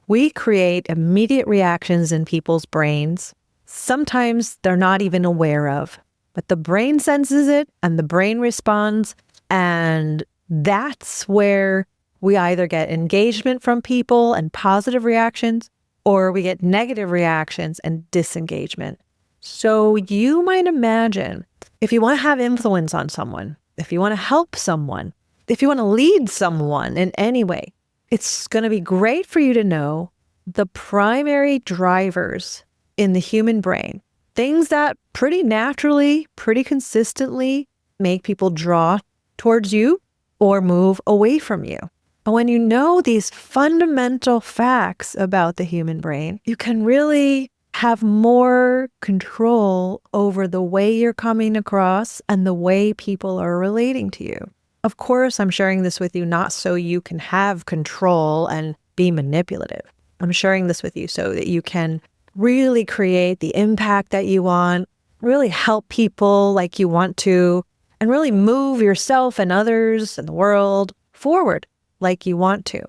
we create immediate reactions in people's brains. Sometimes they're not even aware of, but the brain senses it and the brain responds. And that's where we either get engagement from people and positive reactions, or we get negative reactions and disengagement. So you might imagine, if you want to have influence on someone, if you want to help someone, if you want to lead someone in any way, it's going to be great for you to know the primary drivers in the human brain, things that pretty naturally, pretty consistently make people draw towards you or move away from you. And when you know these fundamental facts about the human brain, you can really have more control over the way you're coming across and the way people are relating to you. Of course, I'm sharing this with you not so you can have control and be manipulative. I'm sharing this with you so that you can really create the impact that you want, really help people like you want to, and really move yourself and others and the world forward like you want to.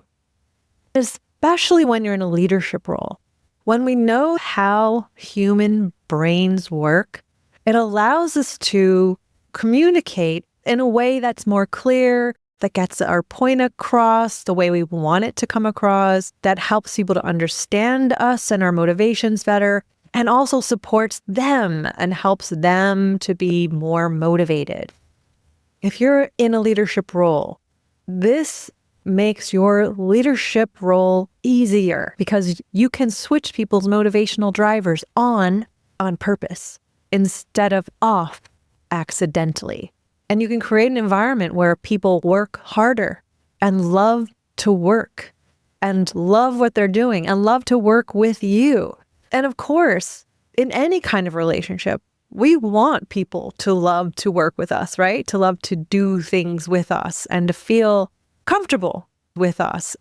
Especially when you're in a leadership role. When we know how human brains work, it allows us to communicate in a way that's more clear, that gets our point across the way we want it to come across, that helps people to understand us and our motivations better, and also supports them and helps them to be more motivated. If you're in a leadership role, this makes your leadership role easier because you can switch people's motivational drivers on purpose instead of off accidentally. And you can create an environment where people work harder and love to work and love what they're doing and love to work with you. And of course, in any kind of relationship, we want people to love to work with us, right? To love to do things with us and to feel comfortable with us.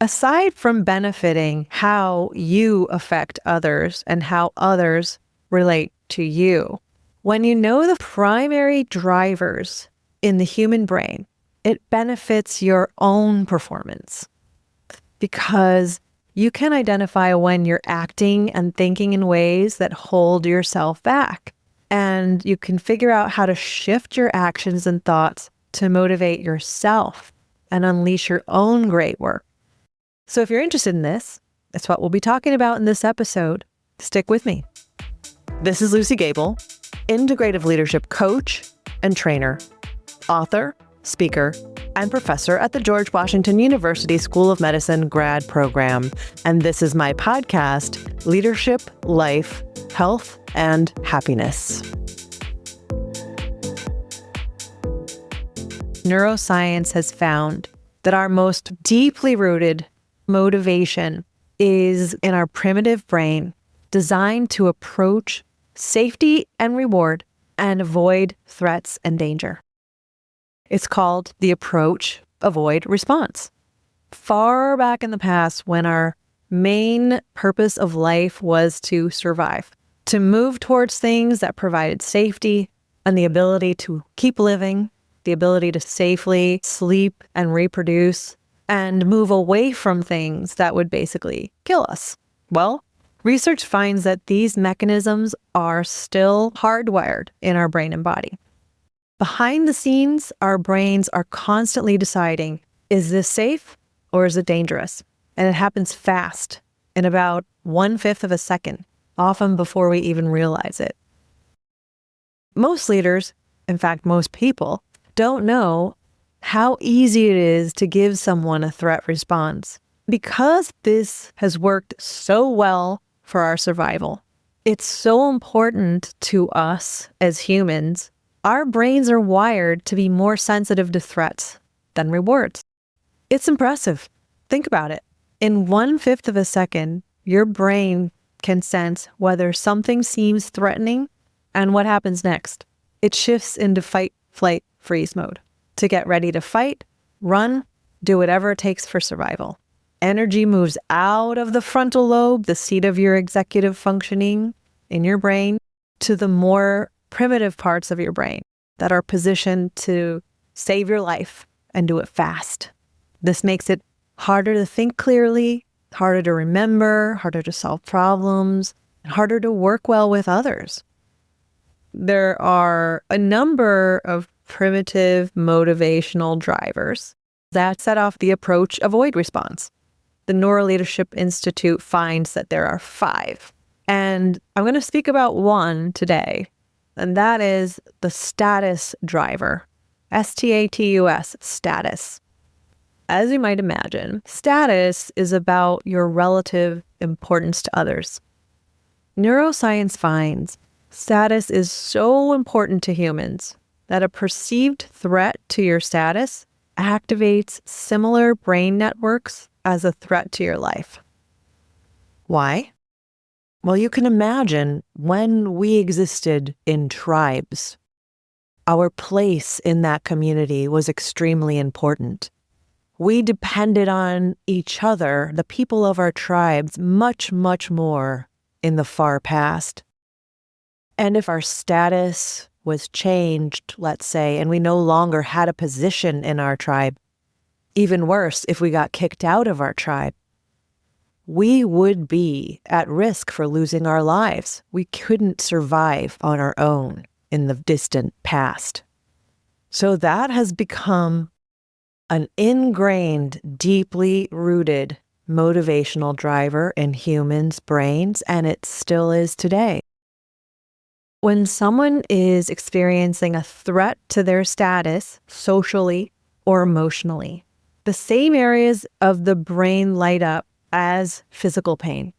Aside from benefiting how you affect others and how others relate to you, when you know the primary drivers in the human brain, it benefits your own performance because you can identify when you're acting and thinking in ways that hold yourself back. And you can figure out how to shift your actions and thoughts to motivate yourself and unleash your own great work. So if you're interested in this, that's what we'll be talking about in this episode. Stick with me. This is Lucy Gable, integrative leadership coach and trainer, author, speaker, and professor at the George Washington University School of Medicine grad program. And this is my podcast, Leadership, Life, Health, and Happiness. Neuroscience has found that our most deeply rooted motivation is in our primitive brain, designed to approach safety and reward and avoid threats and danger. It's called the approach, avoid, response. Far back in the past, when our main purpose of life was to survive, to move towards things that provided safety and the ability to keep living, the ability to safely sleep and reproduce, and move away from things that would basically kill us. Well, research finds that these mechanisms are still hardwired in our brain and body. Behind the scenes, our brains are constantly deciding, is this safe or is it dangerous? And it happens fast, in about 1/5 of a second, often before we even realize it. Most leaders, in fact, most people, don't know how easy it is to give someone a threat response. Because this has worked so well for our survival, it's so important to us as humans. Our brains are wired to be more sensitive to threats than rewards. It's impressive. Think about it. In 1/5 of a second, your brain can sense whether something seems threatening and what happens next. It shifts into fight, flight, freeze mode to get ready to fight, run, do whatever it takes for survival. Energy moves out of the frontal lobe, the seat of your executive functioning in your brain, to the more primitive parts of your brain that are positioned to save your life and do it fast. This makes it harder to think clearly, harder to remember, harder to solve problems, and harder to work well with others. There are a number of primitive motivational drivers that set off the approach avoid response. The Neuroleadership Institute finds that there are 5. And I'm going to speak about one today, and that is the status driver. STATUS, status. As you might imagine, status is about your relative importance to others. Neuroscience finds status is so important to humans that a perceived threat to your status activates similar brain networks as a threat to your life. Why? Well, you can imagine when we existed in tribes, our place in that community was extremely important. We depended on each other, the people of our tribes, much, much more in the far past. And if our status was changed, let's say, and we no longer had a position in our tribe, even worse, if we got kicked out of our tribe, we would be at risk for losing our lives. We couldn't survive on our own in the distant past. So that has become an ingrained, deeply rooted motivational driver in humans' brains, and it still is today. When someone is experiencing a threat to their status, socially or emotionally, the same areas of the brain light up as physical pain.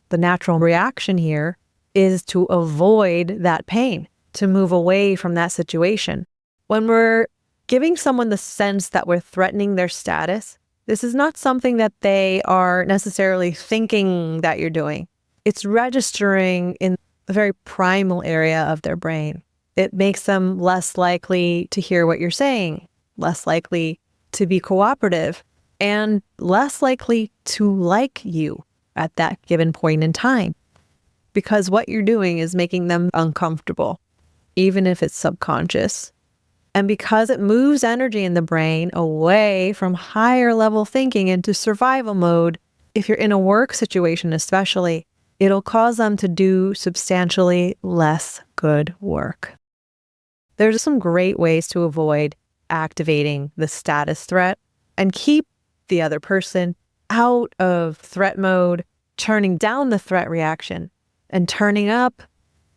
The natural reaction here is to avoid that pain, to move away from that situation. When we're giving someone the sense that we're threatening their status, this is not something that they are necessarily thinking that you're doing. It's registering in a very primal area of their brain. It makes them less likely to hear what you're saying, less likely to be cooperative, and less likely to like you at that given point in time. Because what you're doing is making them uncomfortable, even if it's subconscious. And because it moves energy in the brain away from higher level thinking into survival mode, if you're in a work situation especially, it'll cause them to do substantially less good work. There's some great ways to avoid activating the status threat and keep the other person out of threat mode, turning down the threat reaction and turning up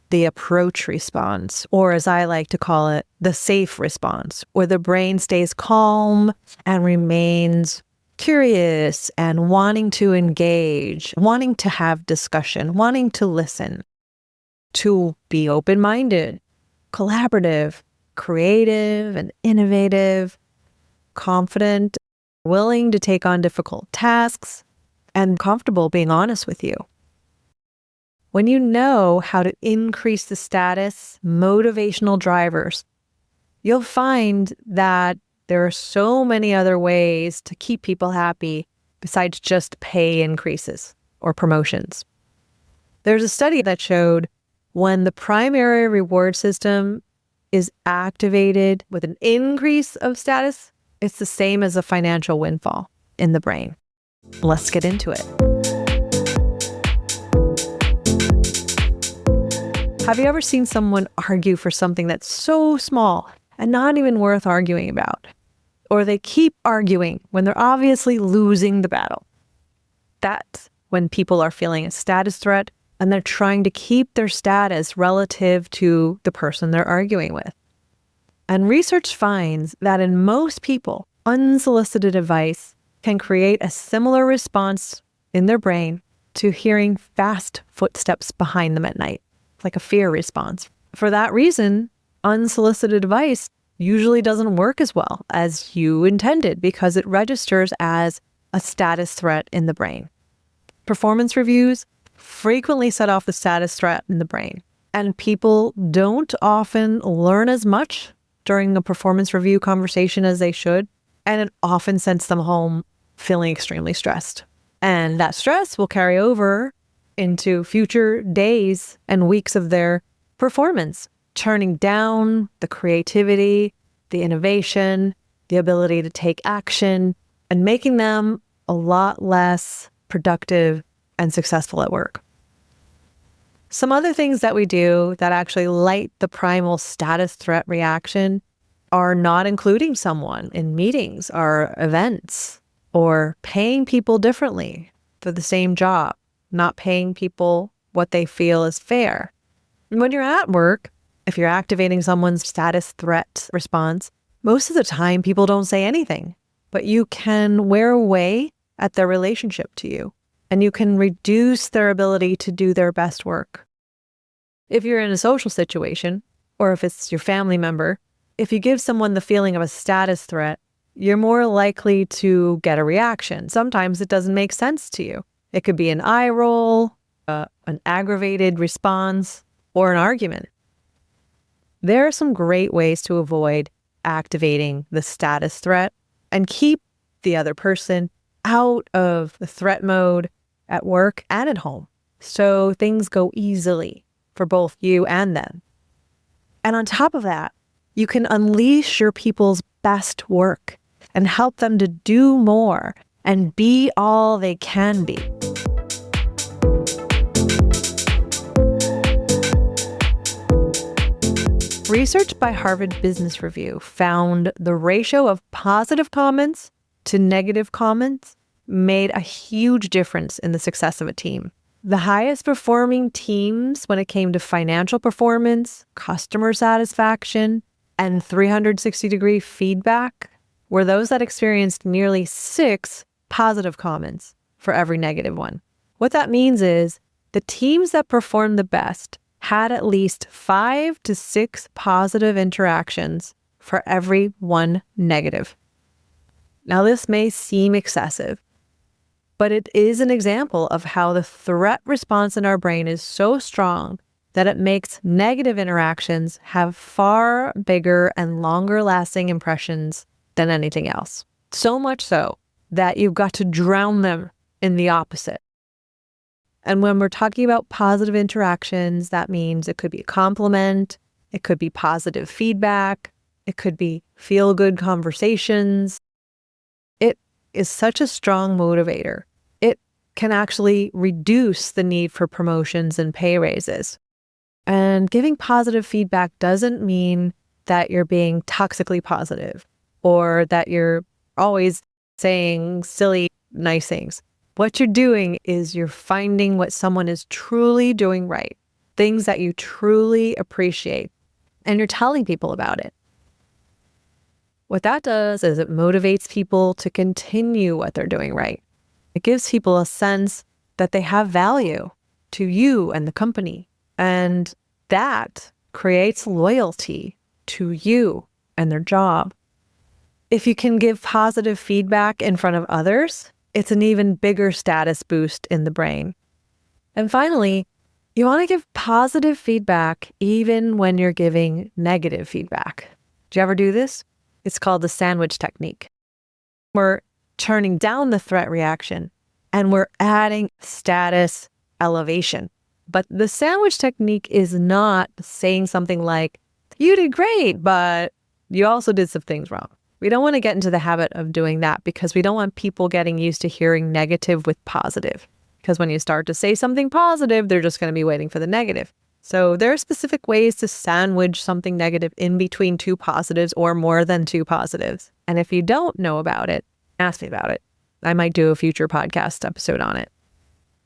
the approach response, or as I like to call it, the safe response, where the brain stays calm and remains curious and wanting to engage, wanting to have discussion, wanting to listen, to be open-minded, collaborative, creative and innovative, confident, willing to take on difficult tasks, and comfortable being honest with you. When you know how to increase the status motivational drivers, you'll find that there are so many other ways to keep people happy besides just pay increases or promotions. There's a study that showed when the primary reward system is activated with an increase of status, it's the same as a financial windfall in the brain. Let's get into it. Have you ever seen someone argue for something that's so small and not even worth arguing about? Or they keep arguing when they're obviously losing the battle. That's when people are feeling a status threat and they're trying to keep their status relative to the person they're arguing with. And research finds that in most people, unsolicited advice can create a similar response in their brain to hearing fast footsteps behind them at night, like a fear response. For that reason, unsolicited advice usually doesn't work as well as you intended because it registers as a status threat in the brain. Performance reviews frequently set off the status threat in the brain, and people don't often learn as much during a performance review conversation as they should, and it often sends them home feeling extremely stressed. And that stress will carry over into future days and weeks of their performance, turning down the creativity, the innovation, the ability to take action, and making them a lot less productive, and successful at work. Some other things that we do that actually light the primal status threat reaction are not including someone in meetings or events, or paying people differently for the same job, not paying people what they feel is fair. And when you're at work, if you're activating someone's status threat response, most of the time people don't say anything, but you can wear away at their relationship to you, and you can reduce their ability to do their best work. If you're in a social situation, or if it's your family member, if you give someone the feeling of a status threat, you're more likely to get a reaction. Sometimes it doesn't make sense to you. It could be an eye roll, an aggravated response, or an argument. There are some great ways to avoid activating the status threat and keep the other person out of the threat mode at work and at home, so things go easily for both you and them. And on top of that, you can unleash your people's best work and help them to do more and be all they can be. Research by Harvard Business Review found the ratio of positive comments to negative comments made a huge difference in the success of a team. The highest performing teams when it came to financial performance, customer satisfaction, and 360-degree feedback were those that experienced nearly 6 positive comments for every negative one. What that means is the teams that performed the best had at least 5 to 6 positive interactions for every 1 negative. Now, this may seem excessive, but it is an example of how the threat response in our brain is so strong that it makes negative interactions have far bigger and longer lasting impressions than anything else. So much so that you've got to drown them in the opposite. And when we're talking about positive interactions, that means it could be a compliment, it could be positive feedback, it could be feel-good conversations. It is such a strong motivator. It can actually reduce the need for promotions and pay raises. And giving positive feedback doesn't mean that you're being toxically positive or that you're always saying silly, nice things. What you're doing is you're finding what someone is truly doing right, things that you truly appreciate, and you're telling people about it. What that does is it motivates people to continue what they're doing right. It gives people a sense that they have value to you and the company, and that creates loyalty to you and their job. If you can give positive feedback in front of others, it's an even bigger status boost in the brain. And finally, you want to give positive feedback even when you're giving negative feedback. Do you ever do this? It's called the sandwich technique. We're turning down the threat reaction and we're adding status elevation. But the sandwich technique is not saying something like, you did great, but you also did some things wrong. We don't want to get into the habit of doing that because we don't want people getting used to hearing negative with positive. Because when you start to say something positive, they're just going to be waiting for the negative. So there are specific ways to sandwich something negative in between 2 positives or more than 2 positives. And if you don't know about it, ask me about it. I might do a future podcast episode on it.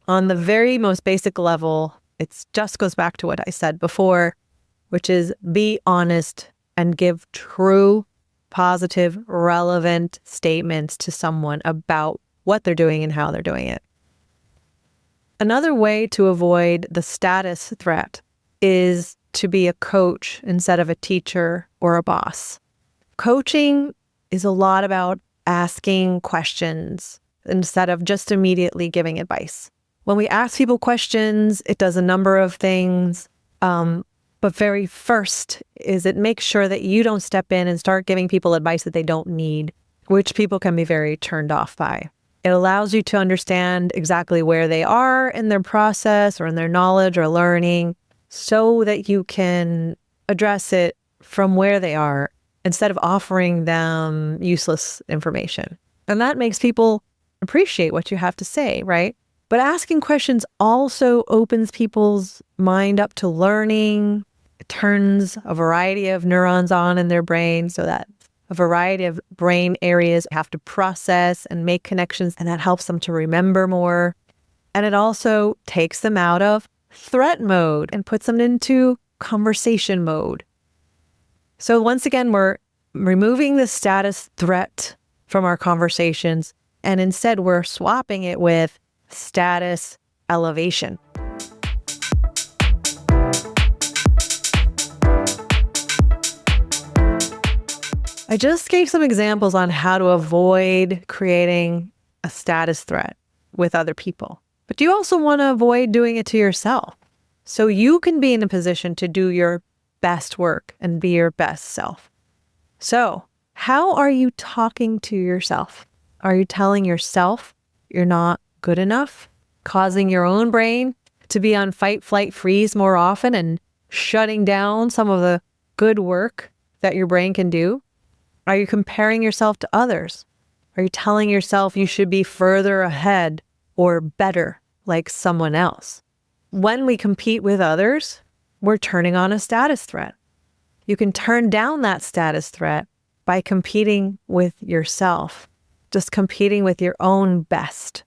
On the very most basic level, it just goes back to what I said before, which is be honest and give true, positive, relevant statements to someone about what they're doing and how they're doing it. Another way to avoid the status threat is to be a coach instead of a teacher or a boss. Coaching is a lot about asking questions instead of just immediately giving advice. When we ask people questions, it does a number of things. But very first is it makes sure that you don't step in and start giving people advice that they don't need, which people can be very turned off by. It allows you to understand exactly where they are in their process or in their knowledge or learning so that you can address it from where they are instead of offering them useless information. And that makes people appreciate what you have to say, right? But asking questions also opens people's mind up to learning. It turns a variety of neurons on in their brain so that a variety of brain areas have to process and make connections, and that helps them to remember more. And it also takes them out of threat mode and puts them into conversation mode. So once again, we're removing the status threat from our conversations, and instead we're swapping it with status elevation. I just gave some examples on how to avoid creating a status threat with other people. But you also want to avoid doing it to yourself, so you can be in a position to do your best work and be your best self. So, how are you talking to yourself? Are you telling yourself you're not good enough, causing your own brain to be on fight, flight, freeze more often and shutting down some of the good work that your brain can do? Are you comparing yourself to others? Are you telling yourself you should be further ahead or better like someone else? When we compete with others, we're turning on a status threat. You can turn down that status threat by competing with yourself, just competing with your own best.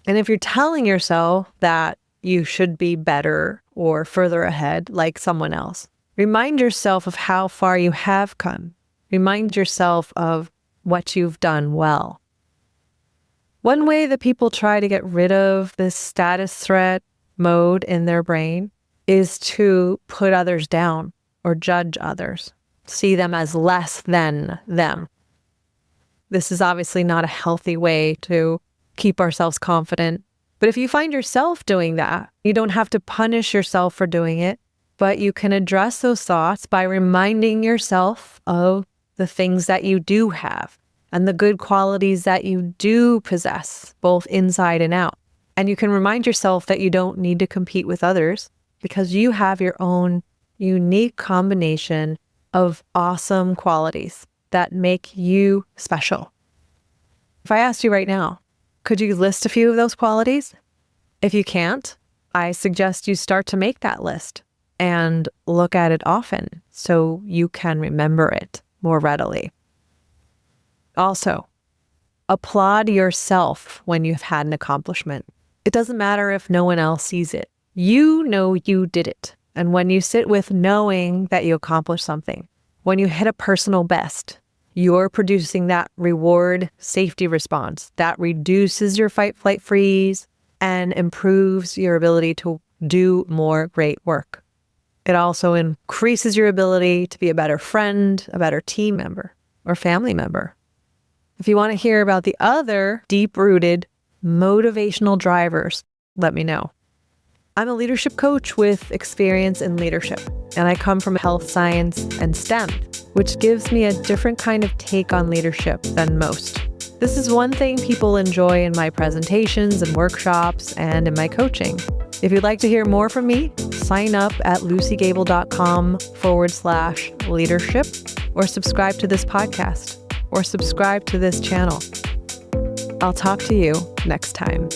And if you're telling yourself that you should be better or further ahead like someone else, remind yourself of how far you have come. Remind yourself of what you've done well. One way that people try to get rid of this status threat mode in their brain is to put others down or judge others, see them as less than them. This is obviously not a healthy way to keep ourselves confident. But if you find yourself doing that, you don't have to punish yourself for doing it, but you can address those thoughts by reminding yourself of the things that you do have and the good qualities that you do possess, both inside and out. And you can remind yourself that you don't need to compete with others because you have your own unique combination of awesome qualities that make you special. If I asked you right now, could you list a few of those qualities? If you can't, I suggest you start to make that list and look at it often so you can remember it more readily. Also, applaud yourself when you've had an accomplishment. It doesn't matter if no one else sees it. You know you did it. And when you sit with knowing that you accomplished something, when you hit a personal best, you're producing that reward safety response that reduces your fight, flight, freeze and improves your ability to do more great work. It also increases your ability to be a better friend, a better team member, or family member. If you want to hear about the other deep-rooted motivational drivers, let me know. I'm a leadership coach with experience in leadership, and I come from health science and STEM, which gives me a different kind of take on leadership than most. This is one thing people enjoy in my presentations and workshops and in my coaching. If you'd like to hear more from me, sign up at lucygable.com/leadership, or subscribe to this podcast, or subscribe to this channel. I'll talk to you next time.